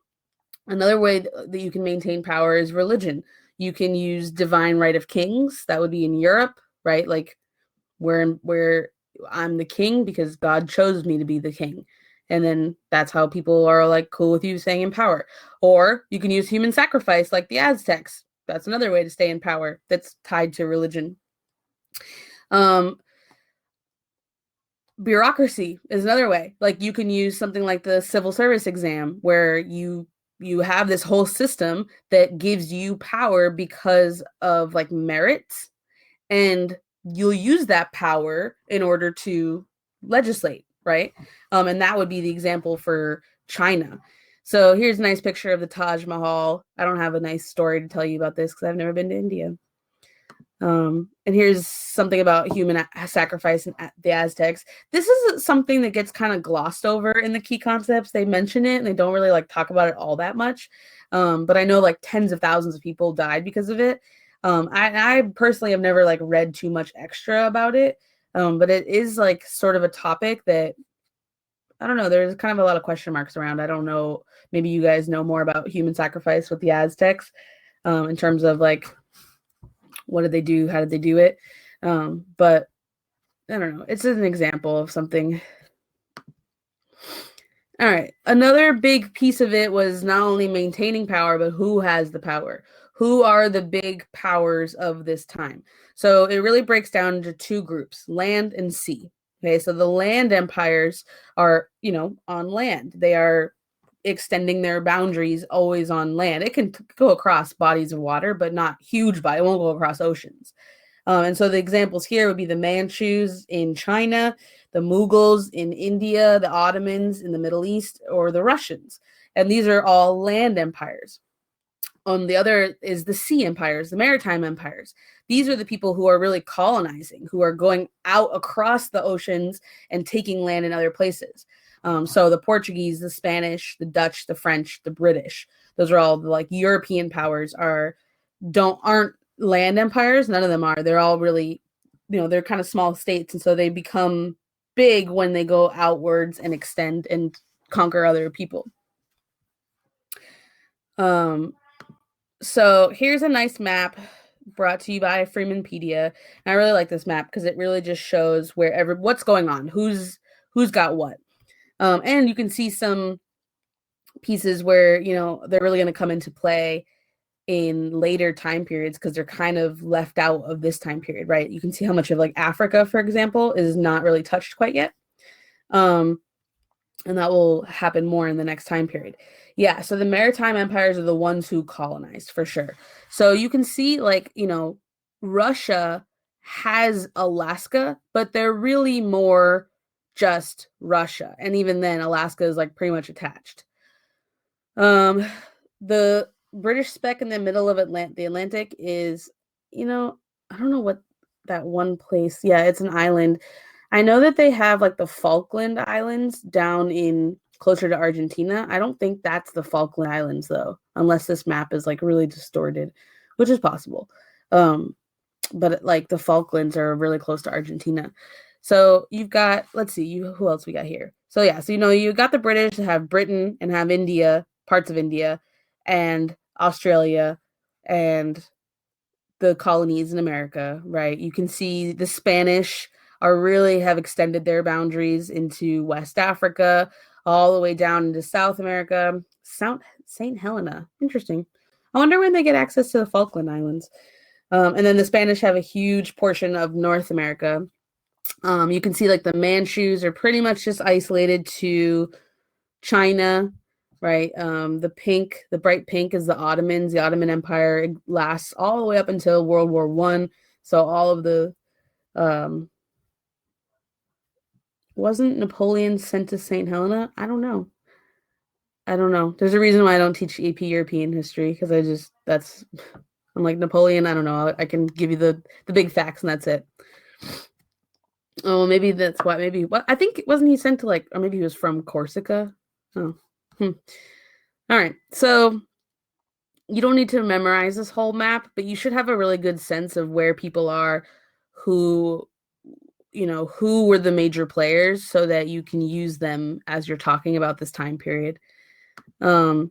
Another way that you can maintain power is religion. You can use divine right of kings. That would be in Europe, right? Like where I'm the king because God chose me to be the king. And then that's how people are like cool with you staying in power. Or you can use human sacrifice like the Aztecs. That's another way to stay in power that's tied to religion. Bureaucracy is another way. Like you can use something like the civil service exam where you have this whole system that gives you power because of like merits, and you'll use that power in order to legislate, right? And that would be the example for China. So here's a nice picture of the Taj Mahal. I don't have a nice story to tell you about this because I've never been to India. And here's something about human sacrifice in the Aztecs. This is something that gets kind of glossed over in the key concepts. They mention it and they don't really like talk about it all that much. But I know like tens of thousands of people died because of it. I personally have never like read too much extra about it. But it is like sort of a topic that I don't know. There's kind of a lot of question marks around. I don't know. Maybe you guys know more about human sacrifice with the Aztecs in terms of like what did they do? How did they do it? But I don't know. It's an example of something. All right. Another big piece of it was not only maintaining power, but who has the power? Who are the big powers of this time? So it really breaks down into two groups, land and sea. Okay, so the land empires are, on land. They are extending their boundaries always on land. It can go across bodies of water, but not huge bodies. It won't go across oceans. And so the examples here would be the Manchus in China, the Mughals in India, the Ottomans in the Middle East, or the Russians. And these are all land empires. On the other is the sea empires, the maritime empires. These are the people who are really colonizing, who are going out across the oceans and taking land in other places. So the Portuguese, the Spanish, the Dutch, the French, the British, those are all the like European powers aren't land empires. None of them are. They're all really, they're kind of small states. And so they become big when they go outwards and extend and conquer other people. So here's a nice map brought to you by Freemanpedia. And I really like this map because it really just shows what's going on, who's got what. And you can see some pieces where, they're really going to come into play in later time periods because they're kind of left out of this time period, right? You can see how much of like Africa, for example, is not really touched quite yet. And that will happen more in the next time period. Yeah, so the maritime empires are the ones who colonized for sure. So you can see like, Russia has Alaska, but they're really more just Russia. And even then, Alaska is like pretty much attached. The British speck in the middle of the Atlantic is, I don't know what that one place. Yeah, it's an island. I know that they have like the Falkland Islands down in closer to Argentina. I don't think that's the Falkland Islands though, unless this map is like really distorted, which is possible. But like the Falklands are really close to Argentina. So you've got, let's see, who else we got here? So yeah, so you got the British that have Britain and have India, parts of India, and Australia, and the colonies in America, right? You can see the Spanish have extended their boundaries into West Africa, all the way down into South America. St. Helena, interesting. I wonder when they get access to the Falkland Islands. And then the Spanish have a huge portion of North America. You can see like the Manchus are pretty much just isolated to China, right? The bright pink is the Ottomans. The Ottoman Empire lasts all the way up until World War I. So all of the wasn't Napoleon sent to St. Helena? I don't know. There's a reason why I don't teach AP European history because I'm like Napoleon. I don't know. I can give you the big facts and that's it. Oh, maybe that's why. Maybe what I think wasn't he sent to like, or maybe he was from Corsica. Oh, All right. So you don't need to memorize this whole map, but you should have a really good sense of where people are, who, who were the major players so that you can use them as you're talking about this time period. All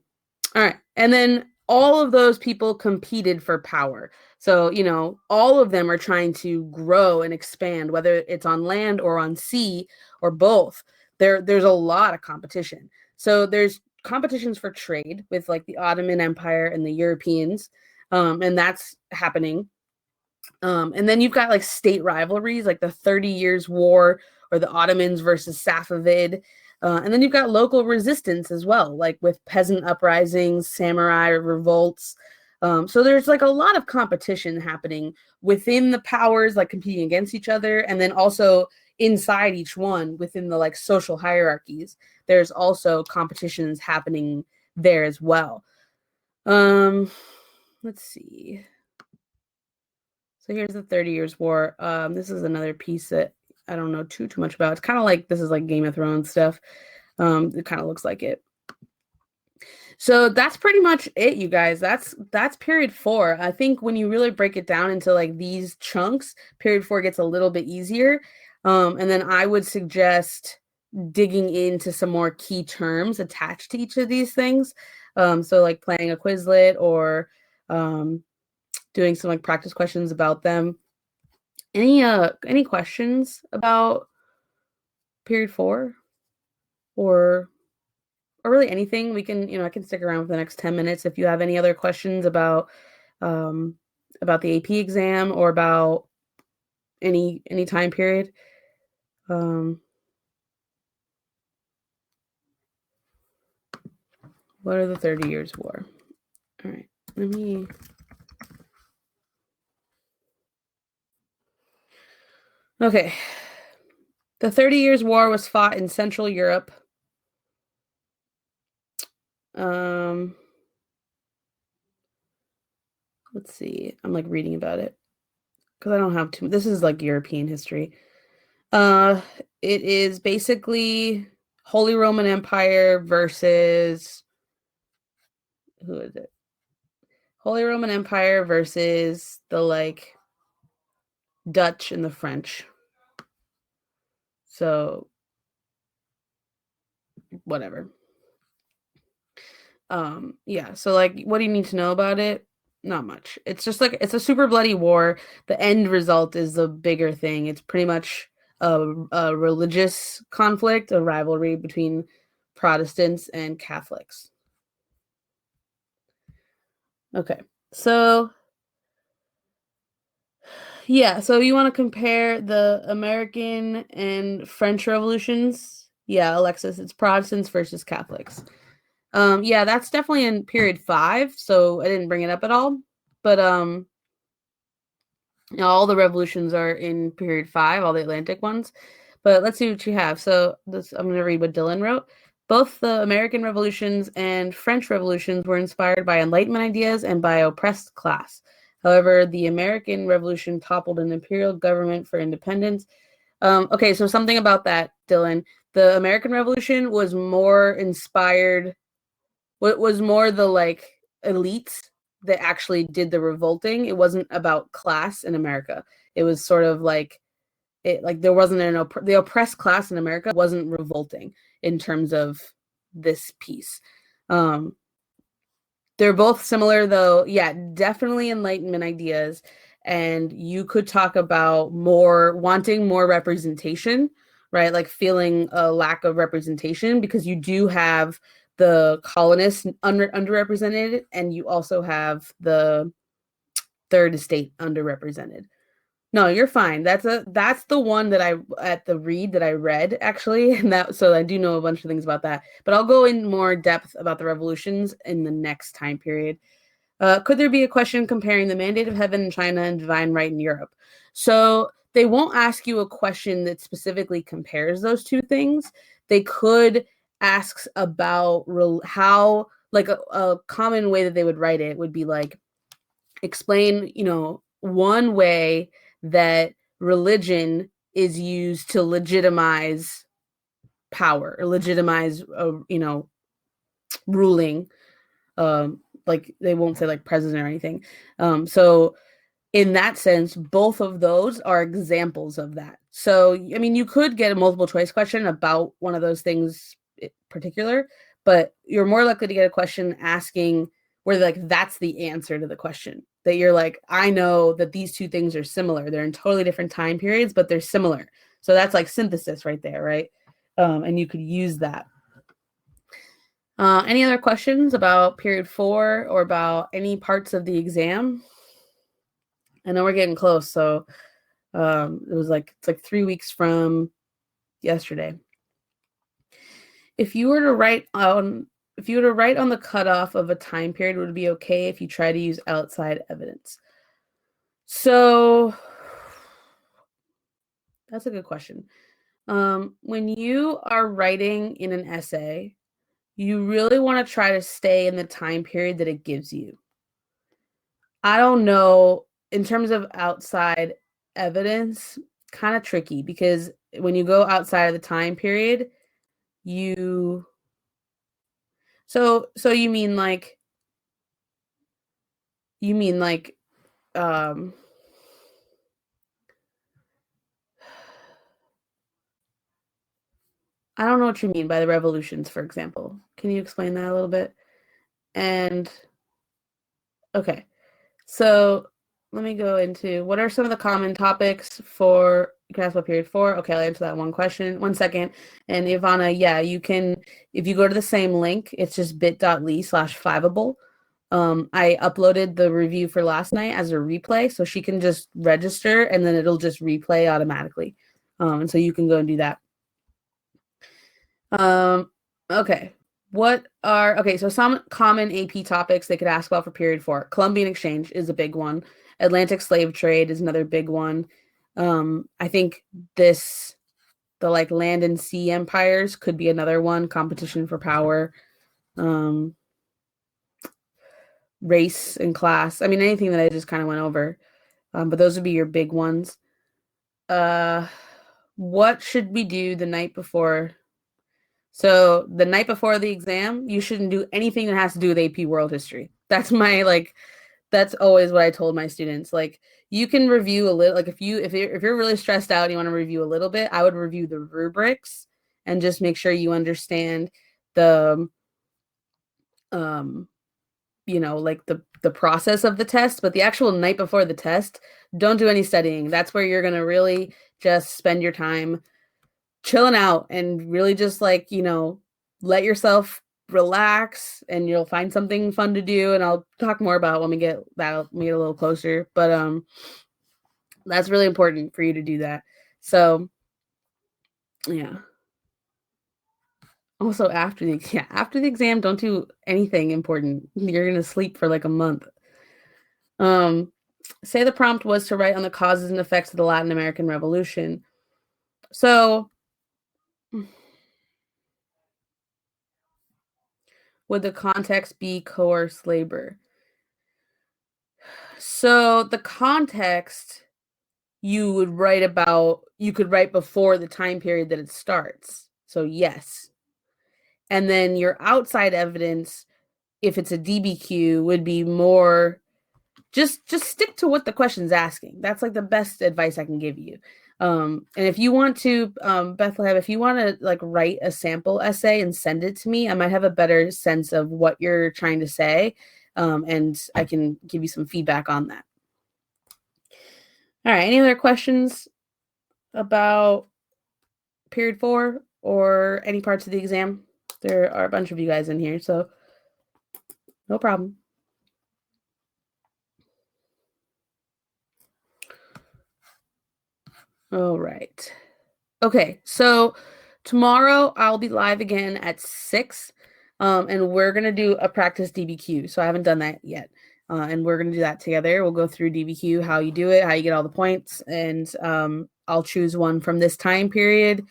right. And then all of those people competed for power. So, all of them are trying to grow and expand, whether it's on land or on sea or both. There's a lot of competition. So there's competitions for trade with like the Ottoman Empire and the Europeans, and that's happening. And then you've got like state rivalries, like the 30 Years' War or the Ottomans versus Safavid. And then you've got local resistance as well, like with peasant uprisings, samurai revolts. So there's like a lot of competition happening within the powers, like competing against each other, and then also inside each one within the like social hierarchies. There's also competitions happening there as well. Let's see. So here's the 30 Years' War. This is another piece that I don't know too much about. It's kind of like, this is like Game of Thrones stuff. It kind of looks like it. So that's pretty much it, you guys. That's period 4. I think when you really break it down into like these chunks, period 4 gets a little bit easier. And then I would suggest digging into some more key terms attached to each of these things. So like playing a Quizlet or doing some like practice questions about them. Any questions about period 4 or really anything? We can, I can stick around for the next 10 minutes if you have any other questions about the AP exam or about any time period. What are the 30 Years' War? All right, let me. Okay. The 30 Years' War was fought in Central Europe. Let's see. I'm like reading about it because I don't have too. This is like European history. It is basically Holy Roman Empire versus, who is it? Holy Roman Empire versus the like Dutch and the French. So whatever. Yeah, so like what do you need to know about it? Not much. It's just like it's a super bloody war. The end result is the bigger thing. It's pretty much a religious conflict, a rivalry between Protestants and Catholics. Okay. So yeah, so you want to compare the American and French revolutions? Yeah, Alexis, it's Protestants versus Catholics. Yeah, that's definitely in period 5, so I didn't bring it up at all. But all the revolutions are in period 5, all the Atlantic ones. But let's see what you have. So I'm going to read what Dylan wrote. Both the American revolutions and French revolutions were inspired by Enlightenment ideas and by oppressed class. However, the American Revolution toppled an imperial government for independence. Okay, so something about that, Dylan. The American Revolution was more inspired. What was more the like elites that actually did the revolting. It wasn't about class in America. It was sort of like there wasn't the oppressed class in America wasn't revolting in terms of this piece. They're both similar though. Yeah, definitely Enlightenment ideas. And you could talk about wanting more representation, right? Like feeling a lack of representation because you do have the colonists underrepresented and you also have the third estate underrepresented. No, you're fine. That's the one that I read actually, and so I do know a bunch of things about that. But I'll go in more depth about the revolutions in the next time period. Could there be a question comparing the mandate of heaven in China and divine right in Europe? So they won't ask you a question that specifically compares those two things. They could ask about how, like a common way that they would write it would be like, explain, one way that religion is used to legitimize power or legitimize, ruling. like they won't say like president or anything. So in that sense, both of those are examples of that. So, I mean, you could get a multiple choice question about one of those things in particular, but you're more likely to get a question asking where like that's the answer to the question. That you're like, I know that these two things are similar. They're in totally different time periods, but they're similar. So that's like synthesis right there, right? And you could use that. Any other questions about period 4 or about any parts of the exam? I know we're getting close, so it's like 3 weeks from yesterday. If you were to write on the cutoff of a time period, would it be okay if you try to use outside evidence? So that's a good question. When you are writing in an essay, you really want to try to stay in the time period that it gives you. I don't know, in terms of outside evidence, kind of tricky because when you go outside of the time period, you so you mean like um I don't know what you mean by the revolutions, for example. Can you explain that a little bit? And okay. So let me go into what are some of the common topics for, you can ask what period 4. Okay, I'll answer that one question. 1 second. And Ivana, yeah, you can, if you go to the same link, it's just bit.ly/fiveable. I uploaded the review for last night as a replay, so she can just register and then it'll just replay automatically. And so you can go and do that. Okay. So some common AP topics they could ask about for period 4. Columbian Exchange is a big one. Atlantic slave trade is another big one. I think the like land and sea empires could be another one. Competition for power, race and class. I mean, anything that I just kind of went over. But those would be your big ones. What should we do the night before? So the night before the exam, you shouldn't do anything that has to do with AP World History. That's that's always what I told my students. Like, you can review a little, like if you're really stressed out and you want to review a little bit, I would review the rubrics and just make sure you understand the like the process of the test. But the actual night before the test, don't do any studying. That's where you're gonna really just spend your time chilling out and really just like, let yourself relax and you'll find something fun to do. And I'll talk more about when we get a little closer, but that's really important for you to do that. So yeah. Also after the exam, don't do anything important. You're going to sleep for like a month. Say the prompt was to write on the causes and effects of the Latin American Revolution. So would the context be coerced labor? So the context you could write before the time period that it starts. So yes. And then your outside evidence, if it's a DBQ, would be more just stick to what the question's asking. That's like the best advice I can give you. And if you want to, Bethlehem, if you want to like write a sample essay and send it to me, I might have a better sense of what you're trying to say. And I can give you some feedback on that. All right. Any other questions about period 4 or any parts of the exam? There are a bunch of you guys in here, so no problem. All right. Okay, so tomorrow I'll be live again at 6, and we're going to do a practice DBQ. So I haven't done that yet, and we're going to do that together. We'll go through DBQ, how you do it, how you get all the points, and I'll choose one from this time period.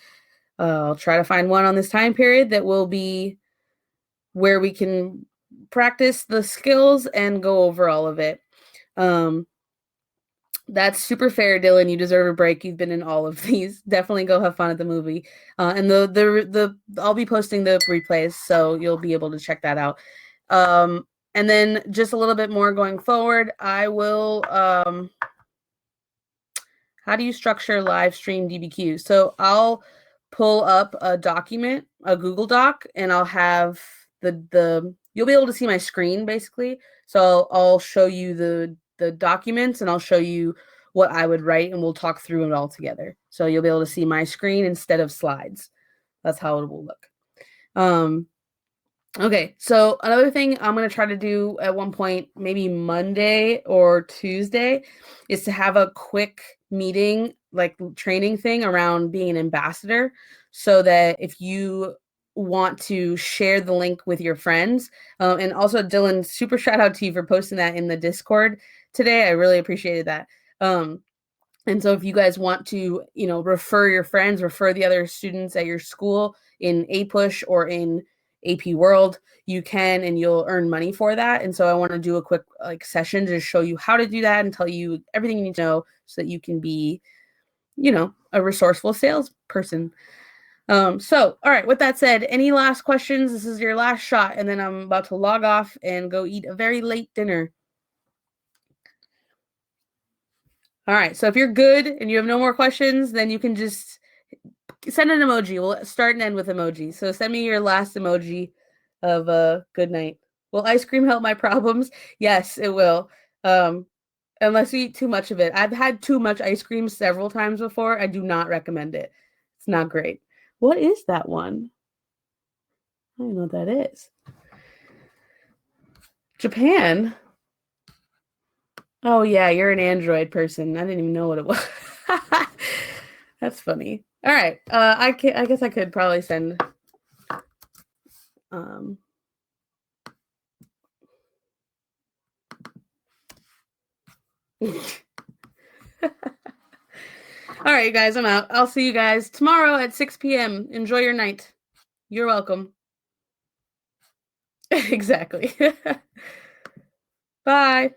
I'll try to find one on this time period that will be where we can practice the skills and go over all of it. That's super fair, Dylan. You deserve a break. You've been in all of these. Definitely go have fun at the movie. And I'll be posting the replays, so you'll be able to check that out. And then just a little bit more going forward, I will, how do you structure live stream DBQ? So I'll pull up a document, a Google Doc, and I'll have you'll be able to see my screen basically. So I'll show you the documents and I'll show you what I would write and we'll talk through it all together. So you'll be able to see my screen instead of slides. That's how it will look. Okay, so another thing I'm going to try to do at one point, maybe Monday or Tuesday, is to have a quick meeting, like training thing around being an ambassador, so that if you want to share the link with your friends, and also Dylan, super shout out to you for posting that in the Discord today. I really appreciated that. And so if you guys want to, refer your friends, refer the other students at your school in APUSH or in AP World, you can, and you'll earn money for that. And so I want to do a quick session to show you how to do that and tell you everything you need to know so that you can be, a resourceful salesperson. So, all right, with that said, any last questions? This is your last shot, and then I'm about to log off and go eat a very late dinner. All right, so if you're good and you have no more questions, then you can just send an emoji. We'll start and end with emojis. So send me your last emoji of good night. Will ice cream help my problems? Yes, it will. Unless you eat too much of it. I've had too much ice cream several times before. I do not recommend it. It's not great. What is that one? I don't know what that is. Japan? Oh, yeah, you're an Android person. I didn't even know what it was. That's funny. All right. I guess I could probably send all right, you guys, I'm out. I'll see you guys tomorrow at 6 p.m. Enjoy your night. You're welcome. Exactly. Bye.